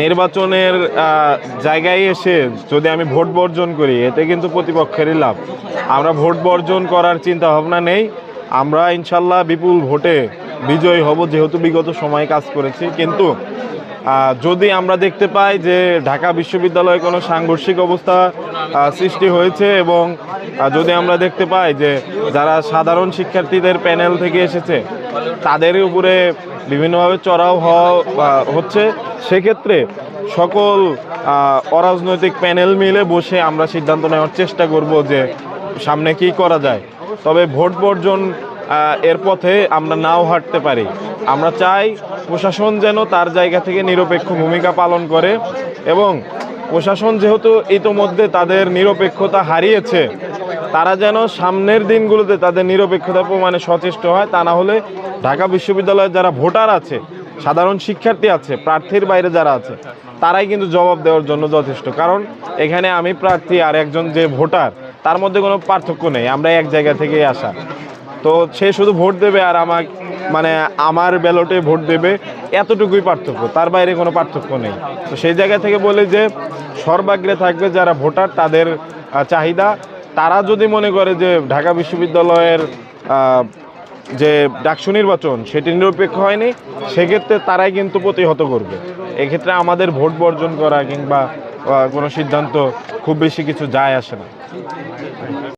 নির্বাচনের জায়গায় এসে যদি আমি ভোট বর্জন করি, এতে কিন্তু প্রতিপক্ষেরই লাভ। আমরা ভোট বর্জন করার চিন্তা ভাবনা নেই। আমরা ইনশাল্লাহ বিপুল ভোটে বিজয়ী হব, যেহেতু বিগত সময়ে কাজ করেছি। কিন্তু যদি আমরা দেখতে পাই যে ঢাকা বিশ্ববিদ্যালয়ে কোনো সাংঘর্ষিক অবস্থা সৃষ্টি হয়েছে, এবং যদি আমরা দেখতে পাই যে যারা সাধারণ শিক্ষার্থীদের প্যানেল থেকে এসেছে তাদের উপরে বিভিন্নভাবে চড়াও হচ্ছে, সেক্ষেত্রে সকল অরাজনৈতিক প্যানেল মিলে বসে আমরা সিদ্ধান্ত নেওয়ার চেষ্টা করব যে সামনে কি করা যায়। তবে ভোট বর্জন এর পথে আমরা নাও হাঁটতে পারি। আমরা চাই প্রশাসন যেন তার জায়গা থেকে নিরপেক্ষ ভূমিকা পালন করে, এবং প্রশাসন যেহেতু ইতোমধ্যে তাদের নিরপেক্ষতা হারিয়েছে, তারা যেন সামনের দিনগুলোতে তাদের নিরপেক্ষতা প্রমাণে সচেষ্ট হয়। তা না হলে ঢাকা বিশ্ববিদ্যালয়ের যারা ভোটার আছে, সাধারণ শিক্ষার্থী আছে, প্রার্থীর বাইরে যারা আছে, তারাই কিন্তু জবাব দেওয়ার জন্য যথেষ্ট। কারণ এখানে আমি প্রার্থী আর একজন যে ভোটার, তার মধ্যে কোনো পার্থক্য নেই, আমরা এক জায়গা থেকেই আসা। তো সে শুধু ভোট দেবে আর আমার ব্যালটে ভোট দেবে, এতটুকুই পার্থক্য, তার বাইরে কোনো পার্থক্য নেই। তো সেই জায়গা থেকে বলে যে সর্বাগ্রে থাকবে যারা ভোটার, তাদের চাহিদা। তারা যদি মনে করে যে ঢাকা বিশ্ববিদ্যালয়ের যে ডাকসু নির্বাচন সেটি নিরপেক্ষ হয়নি, সেক্ষেত্রে তারাই কিন্তু প্রতিহত করবে। এক্ষেত্রে আমাদের ভোট বর্জন করা কিংবা কোনো সিদ্ধান্ত খুব বেশি কিছু যায় আসে না।